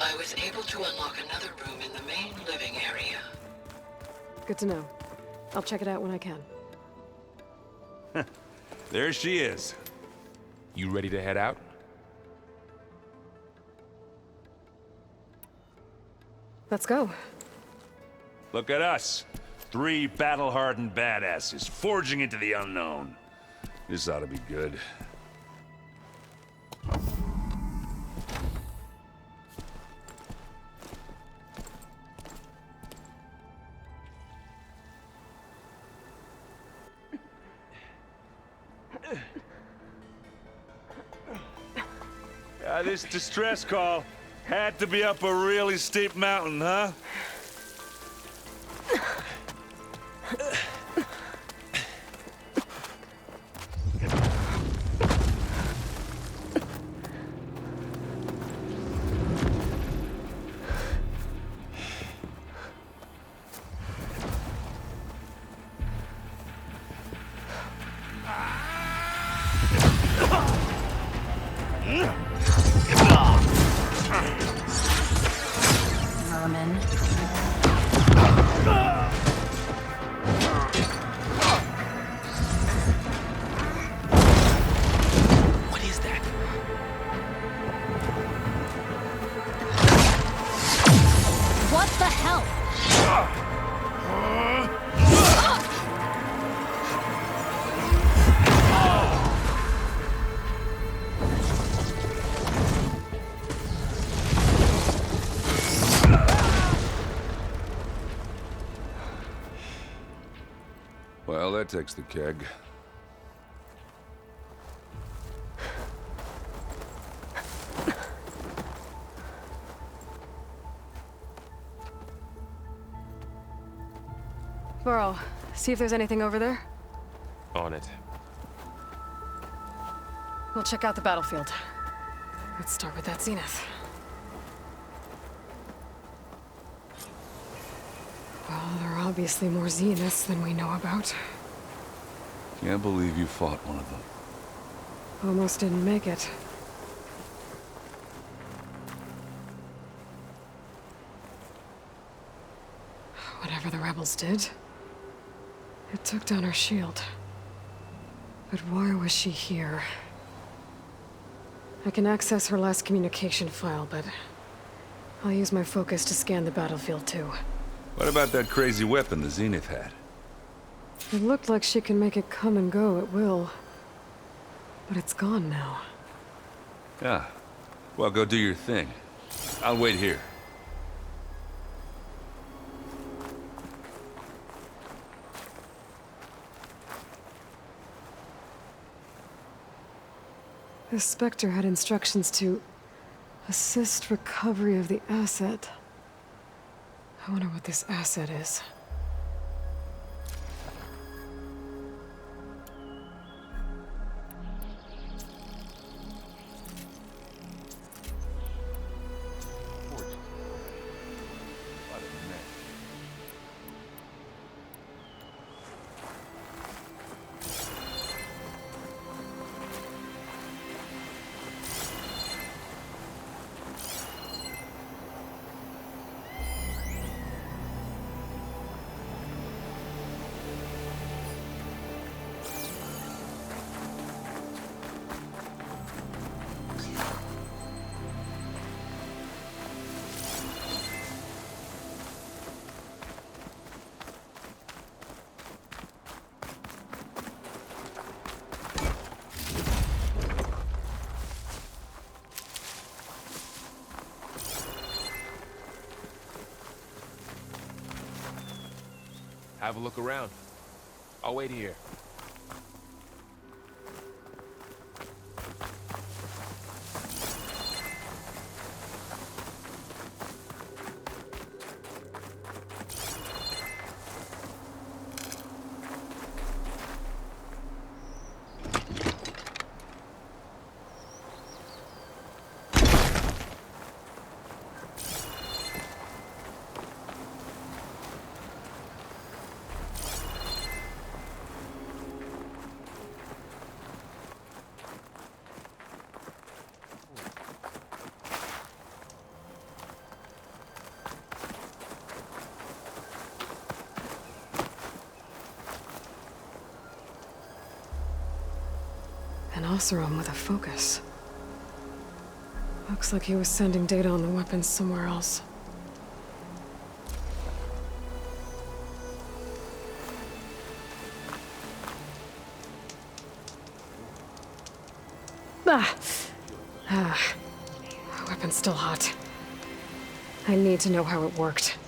I was able to unlock another room in the main living area. Good to know. I'll check it out when I can. There she is. You ready to head out? Let's go. Look at us. 3 battle-hardened badasses forging into the unknown. This ought to be good. This distress call had to be up a really steep mountain, huh? Vermin. What is that? What the hell? Well, that takes the keg. Burrow, see if there's anything over there. On it. We'll check out the battlefield. Let's start with that zenith. Well, there are obviously more zeniths than we know about. Can't believe you fought one of them. Almost didn't make it. Whatever the rebels did, it took down her shield. But why was she here? I can access her last communication file, but I'll use my focus to scan the battlefield too. What about that crazy weapon the Zenith had? It looked like she can make it come and go at will. But it's gone now. Yeah. Well, go do your thing. I'll wait here. The Spectre had instructions to assist recovery of the asset. I wonder what this asset is. Have a look around. I'll wait here. An Oseram with a focus. Looks like he was sending data on the weapons somewhere else. The weapon's still hot. I need to know how it worked.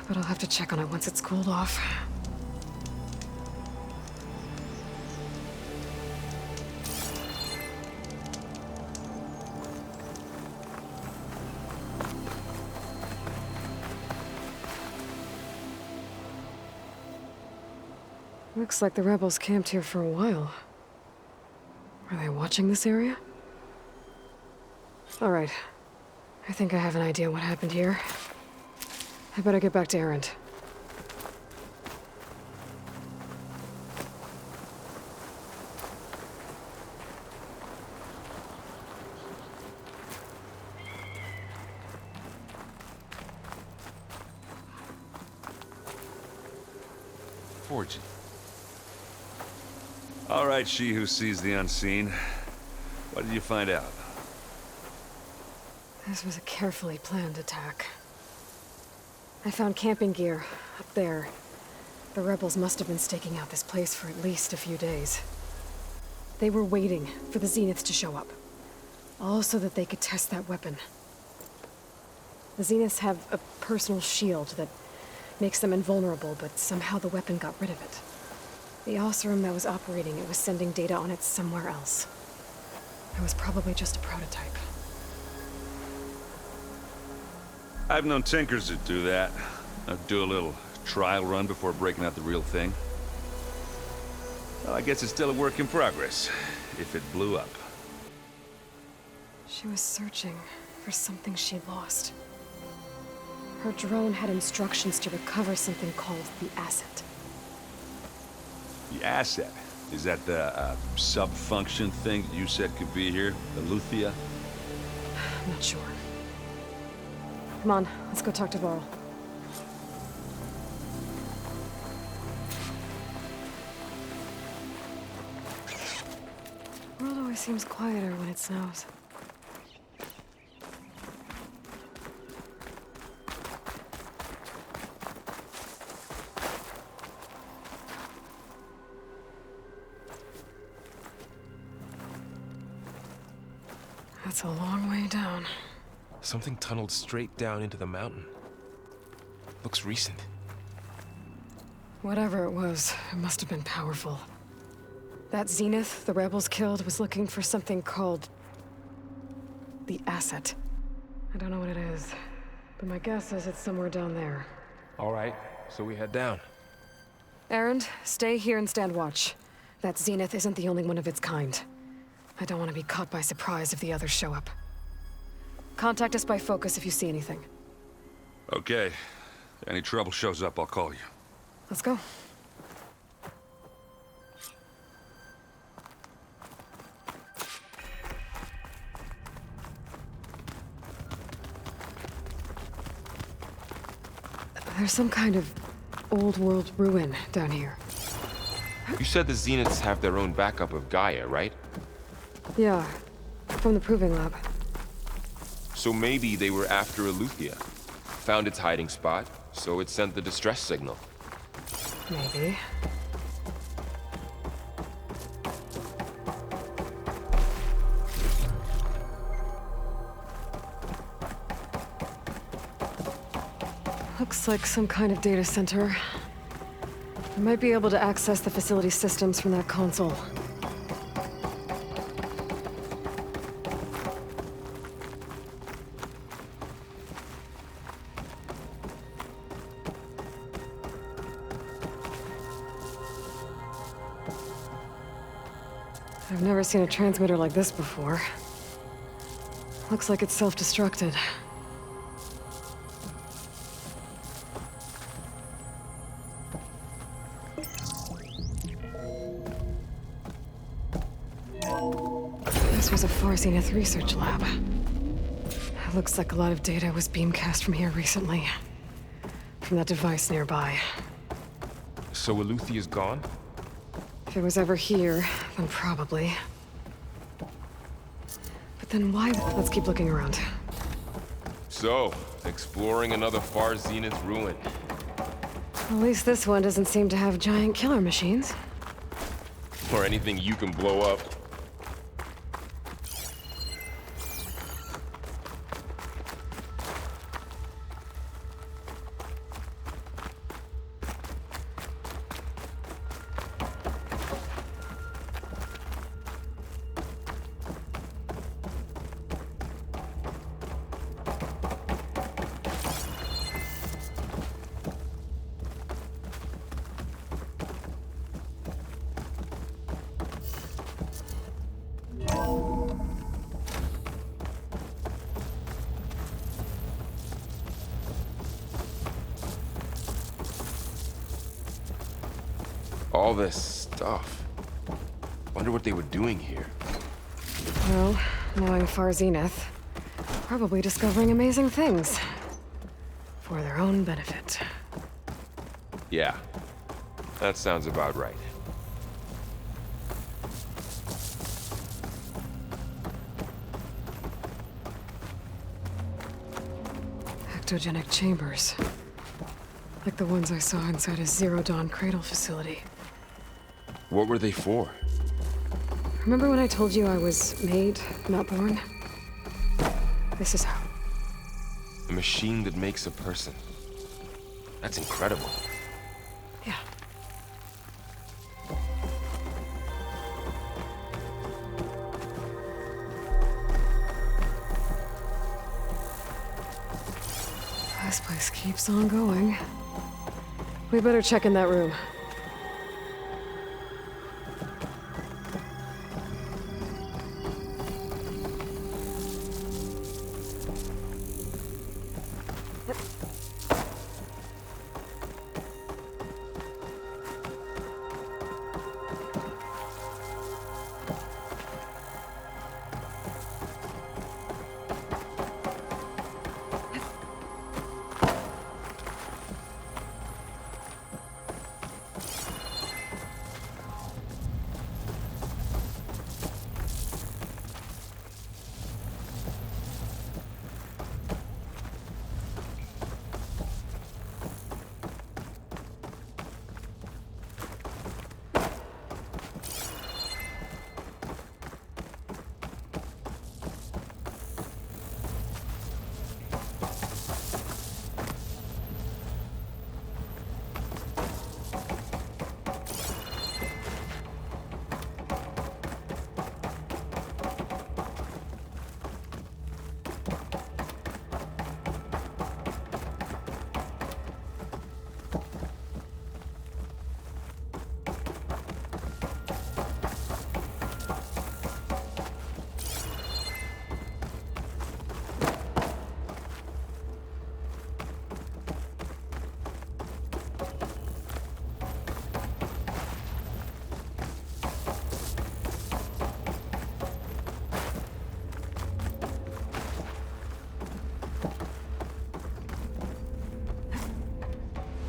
But I'll have to check on it once it's cooled off. Looks like the rebels camped here for a while. Are they watching this area? All right. I think I have an idea what happened here. I better get back to Erend. Fortune. All right, she who sees the unseen. What did you find out? This was a carefully planned attack. I found camping gear up there. The rebels must have been staking out this place for at least a few days. They were waiting for the Zeniths to show up. All so that they could test that weapon. The Zeniths have a personal shield that makes them invulnerable, but somehow the weapon got rid of it. The Oseram that was operating it was sending data on it somewhere else. It was probably just a prototype. I've known tinkers that do that. Do a little trial run before breaking out the real thing. Well, I guess it's still a work in progress, if it blew up. She was searching for something she'd lost. Her drone had instructions to recover something called the asset. The asset? Is that the sub-function thing that you said could be here? The Luthia? I'm not sure. Come on, let's go talk to Varl. The world always seems quieter when it snows. That's a long way down. Something tunneled straight down into the mountain. Looks recent. Whatever it was, it must have been powerful. That Zenith the rebels killed was looking for something called the asset. I don't know what it is, but my guess is it's somewhere down there. All right, so we head down. Erend, stay here and stand watch. That Zenith isn't the only one of its kind. I don't want to be caught by surprise if the others show up. Contact us by focus if you see anything. Okay. Any trouble shows up, I'll call you. Let's go. There's some kind of old world ruin down here. You said the Zeniths have their own backup of Gaia, right? Yeah, from the Proving Lab. So maybe they were after Eleuthia. Found its hiding spot, so it sent the distress signal. Maybe. Looks like some kind of data center. I might be able to access the facility systems from that console. I've never seen a transmitter like this before. Looks like it's self-destructed. This was a Far Zenith research lab. It looks like a lot of data was beamcast from here recently. From that device nearby. So Eleuthia's gone? If it was ever here, then probably. But then why? Let's keep looking around. So, exploring another Far Zenith ruin. At least this one doesn't seem to have giant killer machines. Or anything you can blow up. All this stuff. Wonder what they were doing here. Well, knowing Far Zenith, probably discovering amazing things. For their own benefit. Yeah, that sounds about right. Ectogenic chambers. Like the ones I saw inside a Zero Dawn Cradle facility. What were they for? Remember when I told you I was made, not born? This is how. A machine that makes a person. That's incredible. Yeah. This place keeps on going. We better check in that room.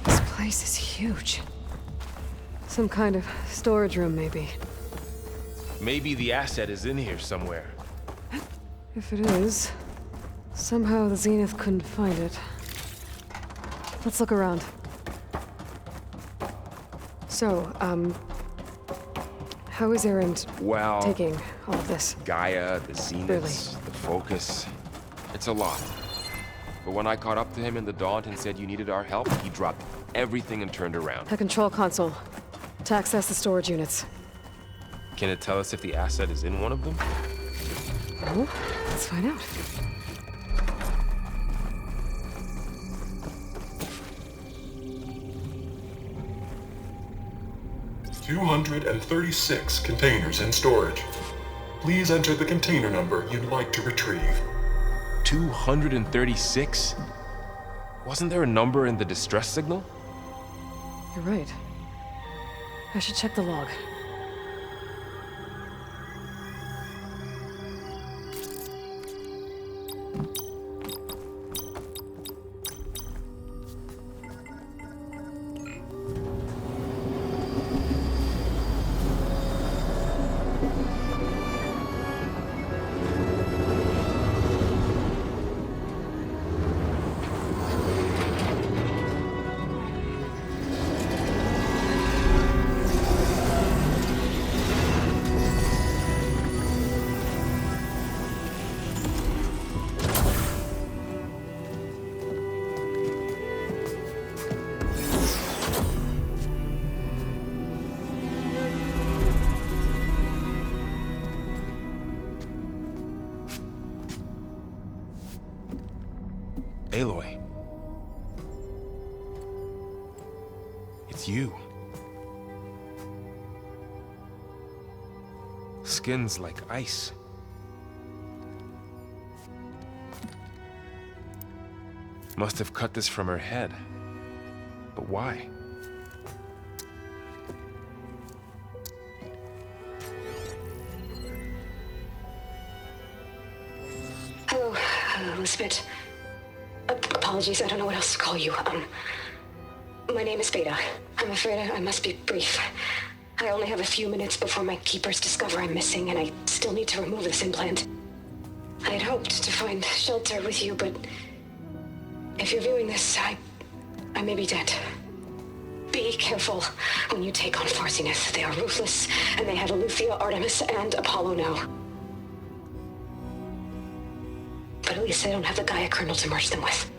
This place is huge. Some kind of storage room, maybe. Maybe the asset is in here somewhere. If it is, somehow the Zenith couldn't find it. Let's look around. So, how is Erend Well, taking all of this? Gaia, the Zeniths, the Focus. It's a lot. But when I caught up to him in the Daunt and said you needed our help, he dropped everything and turned around. The control console. To access the storage units. Can it tell us if the asset is in one of them? Oh, let's find out. $236 containers in storage. Please enter the container number you'd like to retrieve. 236? Wasn't there a number in the distress signal? You're right. I should check the log. Aloy. It's you. Skin's like ice. Must have cut this from her head. But why? Hello, Elizabeth. Apologies, I don't know what else to call you. My name is Beta. I'm afraid I must be brief. I only have a few minutes before my keepers discover I'm missing, and I still need to remove this implant. I had hoped to find shelter with you, but if you're viewing this, I may be dead. Be careful when you take on Far Zenith. They are ruthless, and they have Aletheia, Artemis, and Apollo now. But at least they don't have the Gaia kernel to merge them with.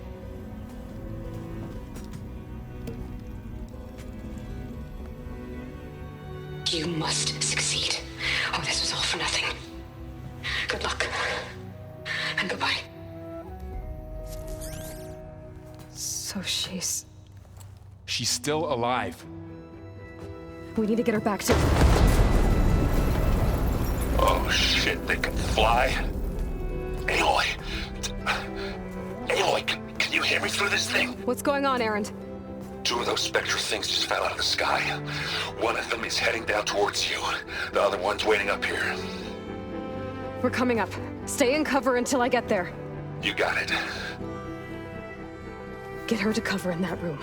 You must succeed, or this was all for nothing. Good luck, and goodbye. So she's... She's still alive. We need to get her back to... Oh shit, they can fly? Aloy! Aloy, can you hear me through this thing? What's going on, Erend? 2 of those spectral things just fell out of the sky. One of them is heading down towards you. The other one's waiting up here. We're coming up. Stay in cover until I get there. You got it. Get her to cover in that room.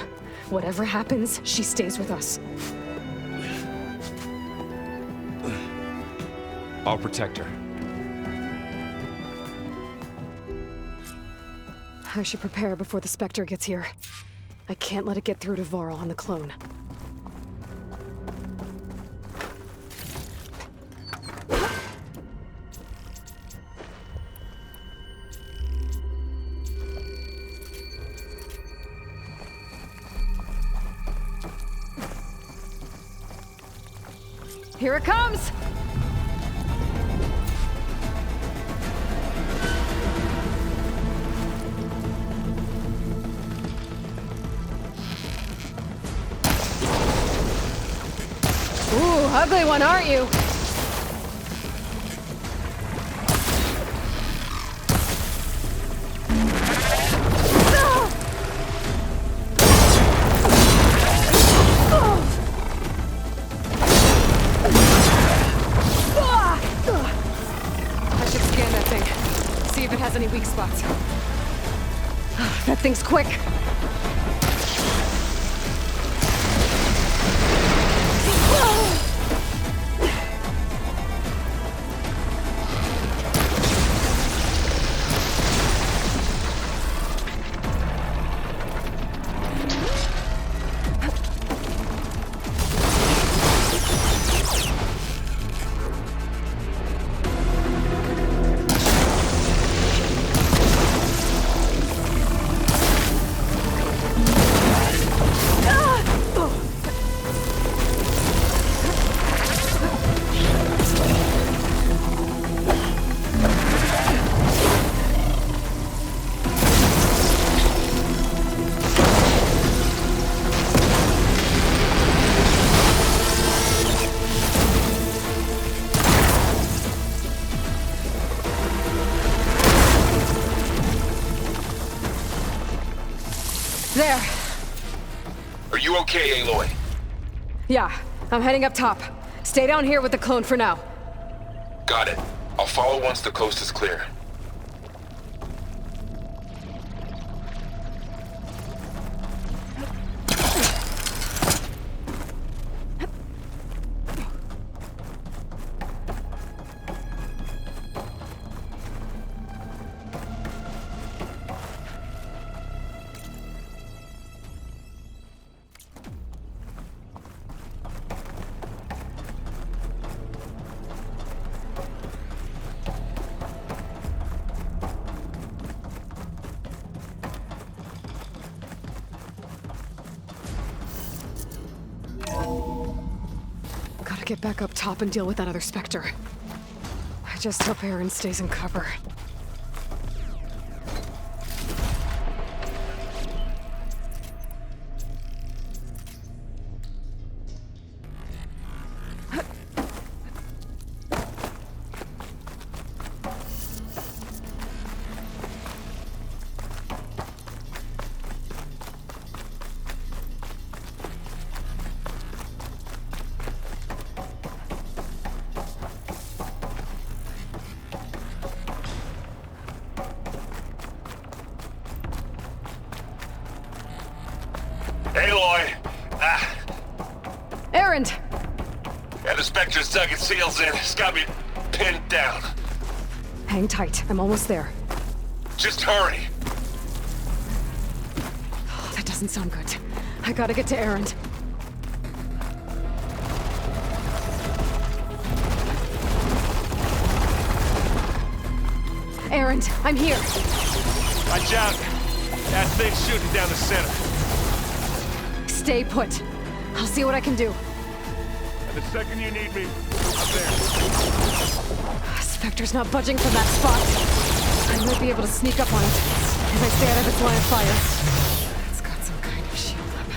Whatever happens, she stays with us. I'll protect her. I should prepare before the Spectre gets here. I can't let it get through to Varl on the clone. Here it comes! Ooh, ugly one, aren't you? I should scan that thing. See if it has any weak spots. That thing's quick. There. Are you okay, Aloy? Yeah, I'm heading up top. Stay down here with the clone for now. Got it. I'll follow once the coast is clear. Gotta get back up top and deal with that other Spectre. I just hope Erend stays in cover. Erend! And the Spectre's dug its seals in. It's got me pinned down. Hang tight. I'm almost there. Just hurry. Oh, that doesn't sound good. I gotta get to Erend. Erend, I'm here. Watch out. That thing's shooting down the center. Stay put. I'll see what I can do. And the second you need me, I'm there. Spectre's not budging from that spot. I might be able to sneak up on it if I stay out of its line of fire. It's got some kind of shield up.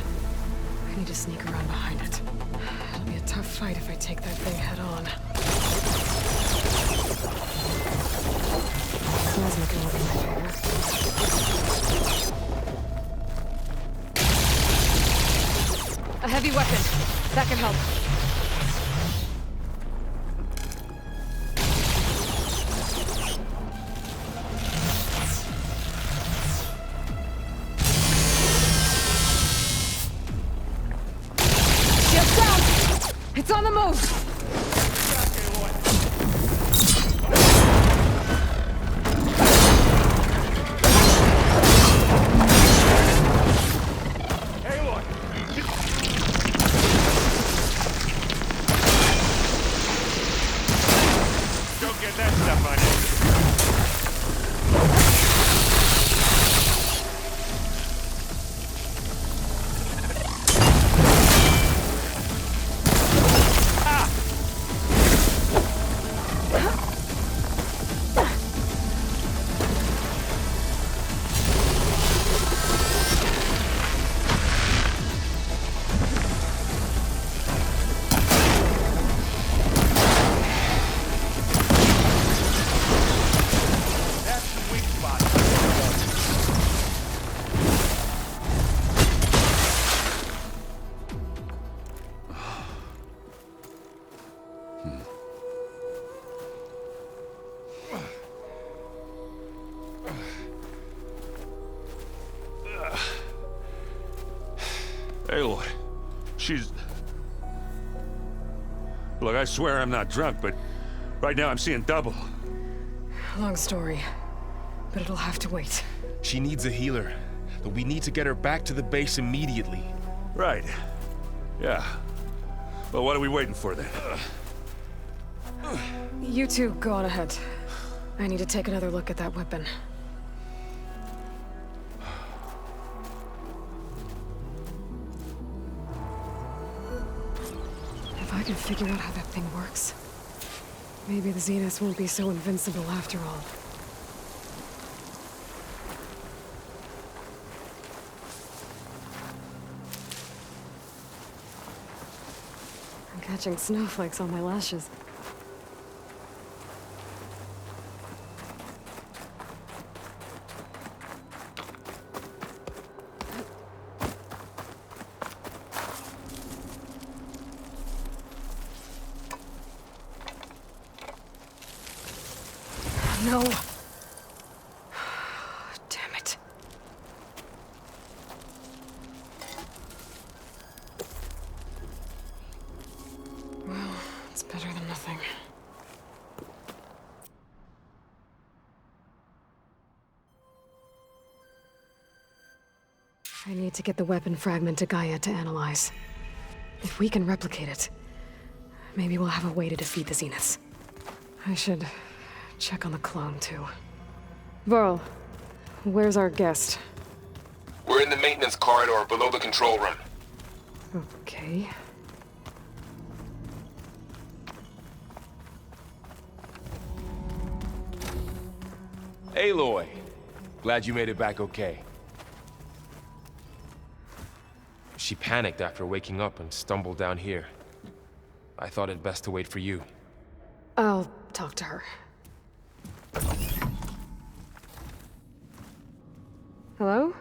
I need to sneak around behind it. It'll be a tough fight if I take that thing head on. Plasma can work in my favor. A heavy weapon. That can help. Shield's down! It's on the move! Aloy, she's... Look, I swear I'm not drunk, but right now I'm seeing double. Long story, but it'll have to wait. She needs a healer, but we need to get her back to the base immediately. Right. Yeah. Well, what are we waiting for then? You two go on ahead. I need to take another look at that weapon. If I can figure out how that thing works, maybe the Zeniths won't be so invincible after all. I'm catching snowflakes on my lashes. No. Damn it. Well, it's better than nothing. I need to get the weapon fragment to Gaia to analyze. If we can replicate it, maybe we'll have a way to defeat the Zeniths. I should check on the clone, too. Varl, where's our guest? We're in the maintenance corridor below the control room. Okay. Aloy, glad you made it back okay. She panicked after waking up and stumbled down here. I thought it best to wait for you. I'll talk to her. Hello?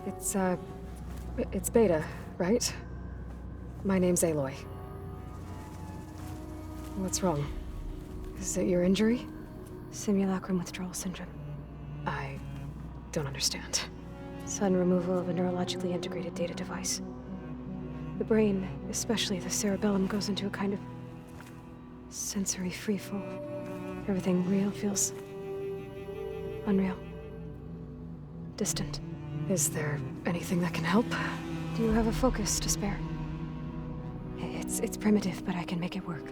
It's Beta, right? My name's Aloy. What's wrong? Is it your injury? Simulacrum withdrawal syndrome. I don't understand. Sudden removal of a neurologically integrated data device. The brain, especially the cerebellum, goes into a kind of sensory freefall. Everything real feels unreal. Distant. Is there anything that can help? Do you have a focus to spare? It's primitive, but I can make it work.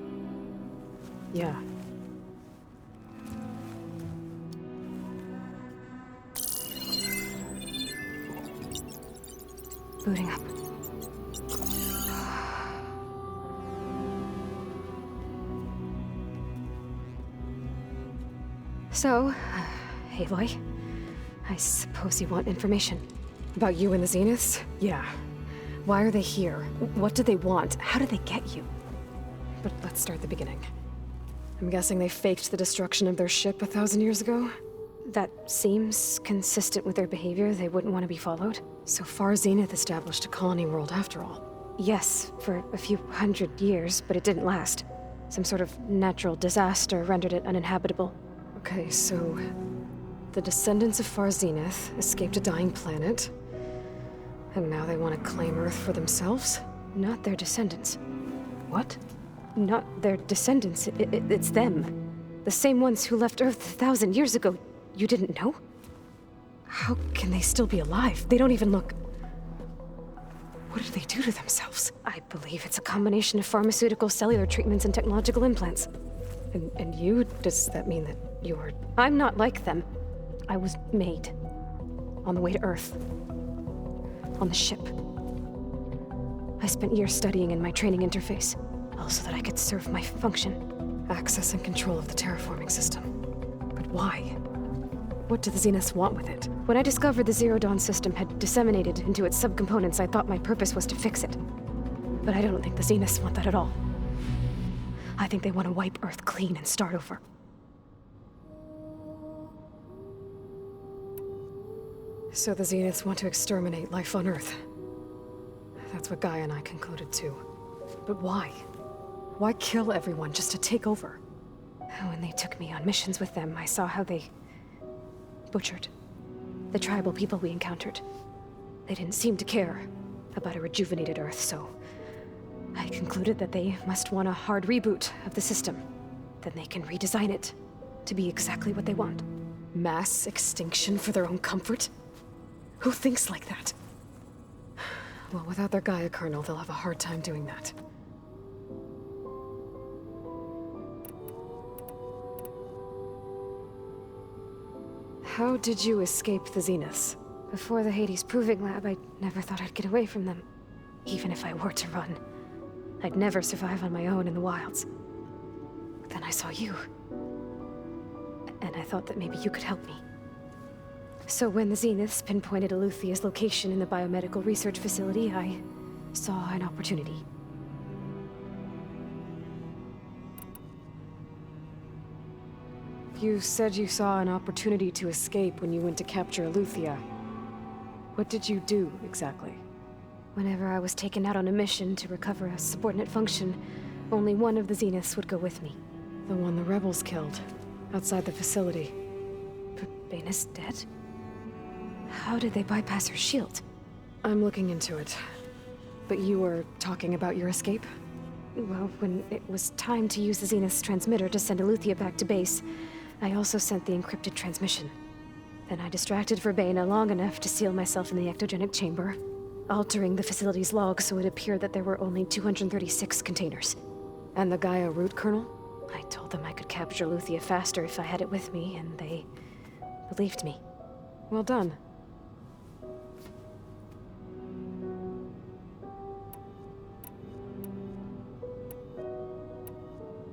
Yeah. Booting up. So, Aloy, I suppose you want information. About you and the Zeniths? Yeah. Why are they here? What do they want? How did they get you? But let's start at the beginning. I'm guessing they faked the destruction of their ship 1,000 years ago? That seems consistent with their behavior. They wouldn't want to be followed. So Far Zenith established a colony world after all. Yes, for a few hundred years, but it didn't last. Some sort of natural disaster rendered it uninhabitable. Okay, so the descendants of Far Zenith escaped a dying planet, and now they want to claim Earth for themselves? Not their descendants. What? Not their descendants. It's them. The same ones who left Earth 1,000 years ago. You didn't know? How can they still be alive? They don't even look... What did they do to themselves? I believe it's a combination of pharmaceutical, cellular treatments, and technological implants. And you? Does that mean that you're... I'm not like them. I was made. On the way to Earth. On the ship. I spent years studying in my training interface, all so that I could serve my function. Access and control of the terraforming system. But why? What do the Zeniths want with it? When I discovered the Zero Dawn system had disseminated into its subcomponents, I thought my purpose was to fix it. But I don't think the Zeniths want that at all. I think they want to wipe Earth clean and start over. So the Zeniths want to exterminate life on Earth. That's what Gaia and I concluded too. But why? Why kill everyone just to take over? When they took me on missions with them, I saw how they butchered the tribal people we encountered. They didn't seem to care about a rejuvenated Earth, so I concluded that they must want a hard reboot of the system. Then they can redesign it to be exactly what they want. Mass extinction for their own comfort? Who thinks like that? Well, without their Gaia kernel, they'll have a hard time doing that. How did you escape the Zeniths? Before the Hades Proving Lab, I never thought I'd get away from them. Even if I were to run, I'd never survive on my own in the wilds. But then I saw you. And I thought that maybe you could help me. So when the Zeniths pinpointed Eluthia's location in the biomedical research facility, I saw an opportunity. You said you saw an opportunity to escape when you went to capture Eluthia. What did you do, exactly? Whenever I was taken out on a mission to recover a subordinate function, only one of the Zeniths would go with me. The one the rebels killed, outside the facility. But Baina's dead? How did they bypass her shield? I'm looking into it. But you were talking about your escape? Well, when it was time to use the Zenith's transmitter to send Eluthia back to base, I also sent the encrypted transmission. Then I distracted Verbaina long enough to seal myself in the ectogenic chamber, altering the facility's log so it appeared that there were only 236 containers. And the Gaia root kernel? I told them I could capture Eluthia faster if I had it with me, and they believed me. Well done.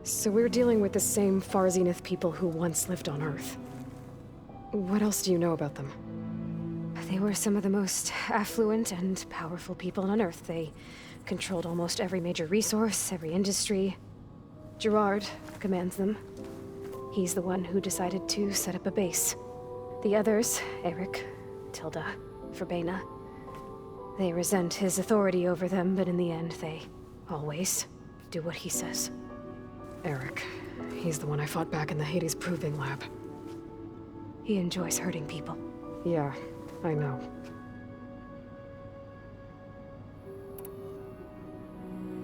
So we're dealing with the same Far Zenith people who once lived on Earth. What else do you know about them? They were some of the most affluent and powerful people on Earth. They controlled almost every major resource, every industry. Gerard commands them. He's the one who decided to set up a base. The others, Eric, Tilda, Verbaina, they resent his authority over them, but in the end, they always do what he says. Eric. He's the one I fought back in the Hades Proving Lab. He enjoys hurting people. Yeah, I know.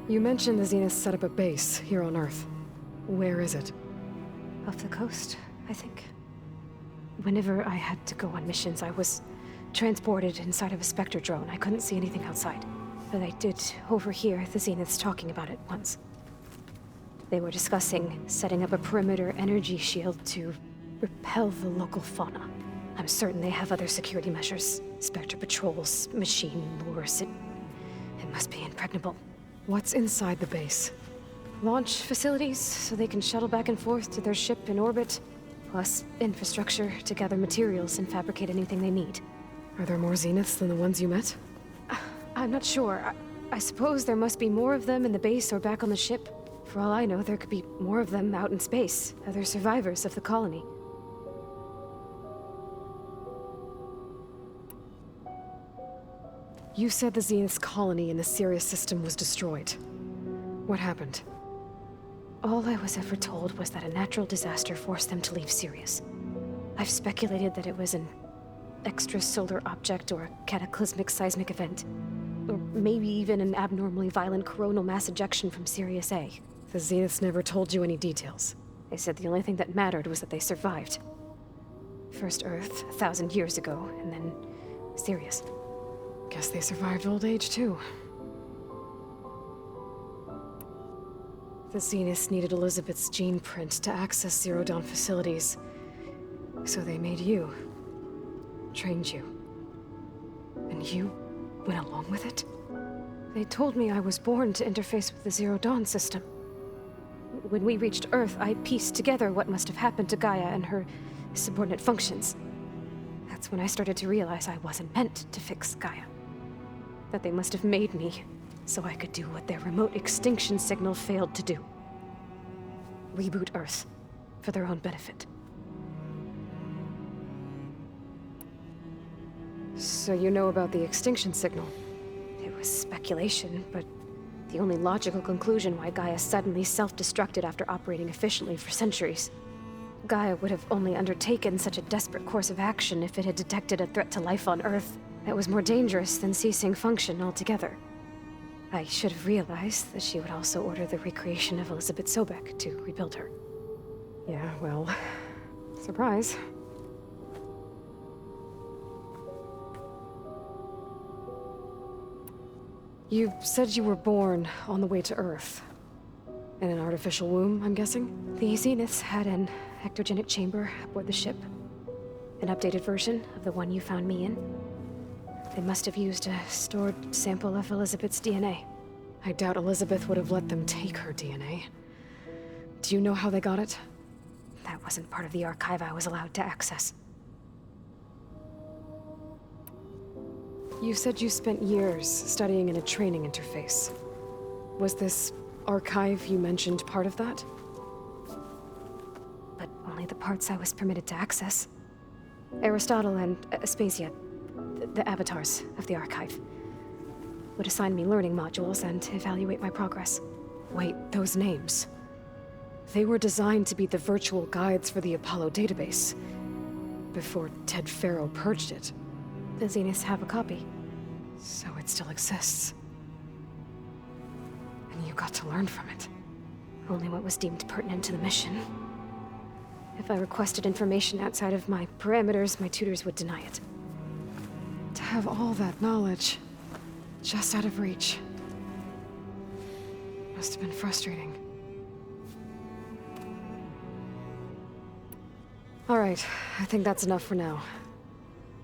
You mentioned the Zenith set up a base here on Earth. Where is it? Off the coast, I think. Whenever I had to go on missions, I was transported inside of a Spectre drone. I couldn't see anything outside. But I did overhear the Zeniths talking about it once. They were discussing setting up a perimeter energy shield to repel the local fauna. I'm certain they have other security measures. Spectre patrols, machine lures. It must be impregnable. What's inside the base? Launch facilities, so they can shuttle back and forth to their ship in orbit. Plus, infrastructure to gather materials and fabricate anything they need. Are there more Zeniths than the ones you met? I'm not sure. I suppose there must be more of them in the base or back on the ship. For all I know, there could be more of them out in space, other survivors of the colony. You said the Zenith's colony in the Sirius system was destroyed. What happened? All I was ever told was that a natural disaster forced them to leave Sirius. I've speculated that it was an extrasolar object or a cataclysmic seismic event. Or maybe even an abnormally violent coronal mass ejection from Sirius A. The Zeniths never told you any details. They said the only thing that mattered was that they survived. First Earth, 1,000 years ago, and then Sirius. Guess they survived old age, too. The Zeniths needed Elizabeth's gene print to access Zero Dawn facilities. So they made you. Trained you. And you went along with it? They told me I was born to interface with the Zero Dawn system. When we reached Earth, I pieced together what must have happened to Gaia and her subordinate functions. That's when I started to realize I wasn't meant to fix Gaia. That they must have made me so I could do what their remote extinction signal failed to do. Reboot Earth for their own benefit. So you know about the extinction signal? It was speculation, but the only logical conclusion why Gaia suddenly self-destructed after operating efficiently for centuries. Gaia would have only undertaken such a desperate course of action if it had detected a threat to life on Earth that was more dangerous than ceasing function altogether. I should have realized that she would also order the recreation of Elizabeth Sobek to rebuild her. Yeah, well, surprise. You said you were born on the way to Earth. In an artificial womb, I'm guessing? The Zeniths had an ectogenic chamber aboard the ship. An updated version of the one you found me in. They must have used a stored sample of Elizabeth's DNA. I doubt Elizabeth would have let them take her DNA. Do you know how they got it? That wasn't part of the archive I was allowed to access. You said you spent years studying in a training interface. Was this archive you mentioned part of that? But only the parts I was permitted to access. Aristotle and Aspasia, the avatars of the archive, would assign me learning modules and evaluate my progress. Wait, those names. They were designed to be the virtual guides for the Apollo database, before Ted Faro purged it. The Zeniths have a copy. So it still exists. And you got to learn from it. Only what was deemed pertinent to the mission. If I requested information outside of my parameters, my tutors would deny it. To have all that knowledge, just out of reach. Must have been frustrating. All right, I think that's enough for now.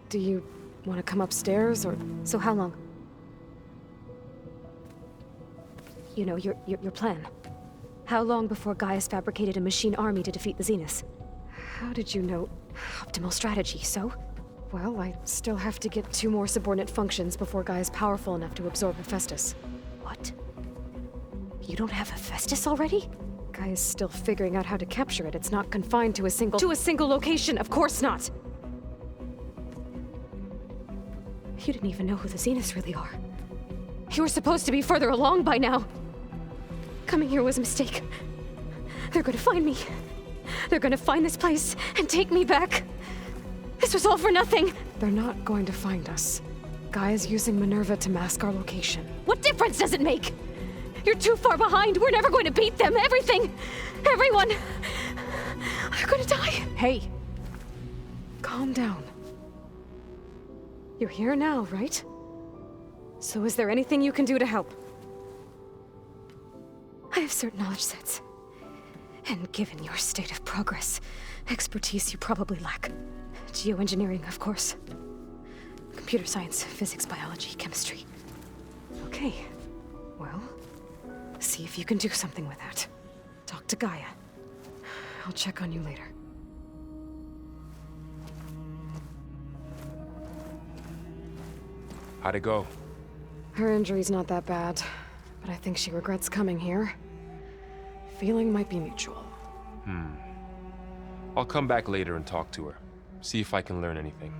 Do you want to come upstairs, or...? So how long? You know, your plan. How long before Gaius fabricated a machine army to defeat the Zeniths? How did you know? Optimal strategy, so? Well, I still have to get 2 more subordinate functions before Gaia's powerful enough to absorb Hephaestus. What? You don't have Hephaestus already? Gaia's still figuring out how to capture it. It's not confined to a single location, of course not! You didn't even know who the Zeniths really are. You were supposed to be further along by now. Coming here was a mistake. They're gonna find me. They're gonna find this place and take me back. This was all for nothing. They're not going to find us. Gaia's using Minerva to mask our location. What difference does it make? You're too far behind. We're never going to beat them. Everything, everyone, are going to die. Hey, calm down. You're here now, right? So is there anything you can do to help? I have certain knowledge sets. And given your state of progress, expertise you probably lack. Geoengineering, of course. Computer science, physics, biology, chemistry. Okay. Well, see if you can do something with that. Talk to Gaia. I'll check on you later. How'd it go? Her injury's not that bad, but I think she regrets coming here. Feeling might be mutual. I'll come back later and talk to her. See if I can learn anything.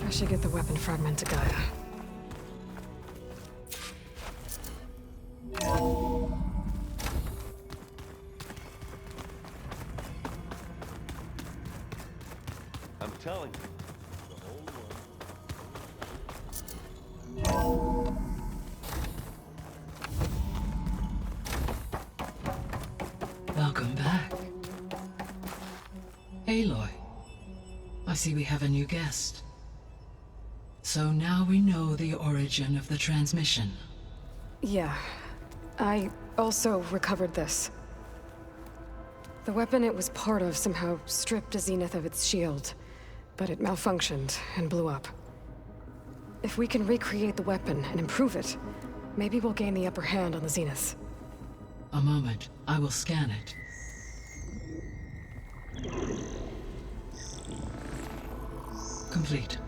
I should get the weapon fragment to Gaia. I'm telling you. Welcome back. Aloy, I see we have a new guest. So now we know the origin of the transmission. Yeah. I also recovered this. The weapon it was part of somehow stripped Zenith of its shield, but it malfunctioned and blew up. If we can recreate the weapon and improve it, maybe we'll gain the upper hand on the Zeniths. A moment, I will scan it. Complete.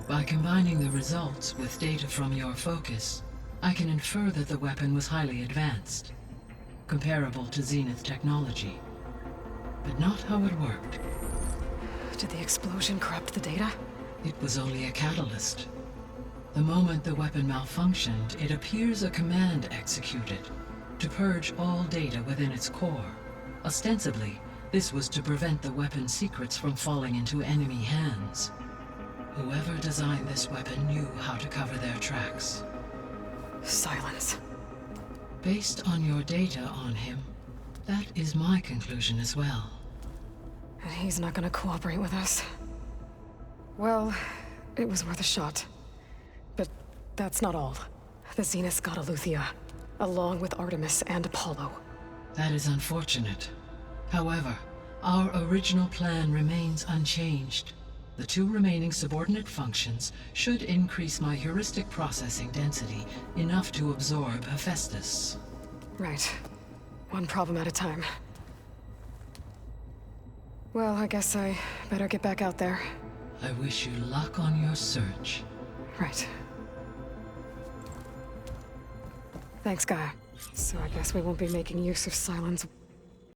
By combining the results with data from your focus, I can infer that the weapon was highly advanced, comparable to Zenith technology, but not how it worked. Did the explosion corrupt the data? It was only a catalyst. The moment the weapon malfunctioned, it appears a command executed to purge all data within its core. Ostensibly, this was to prevent the weapon's secrets from falling into enemy hands. Whoever designed this weapon knew how to cover their tracks. Silence. Based on your data on him, that is my conclusion as well. And he's not gonna cooperate with us. Well, it was worth a shot. But that's not all. The Zeniths got Aletheia, along with Artemis and Apollo. That is unfortunate. However, our original plan remains unchanged. The two remaining subordinate functions should increase my heuristic processing density enough to absorb Hephaestus. Right. One problem at a time. Well, I guess I better get back out there. I wish you luck on your search. Right. Thanks, Gaia. So I guess we won't be making use of Silence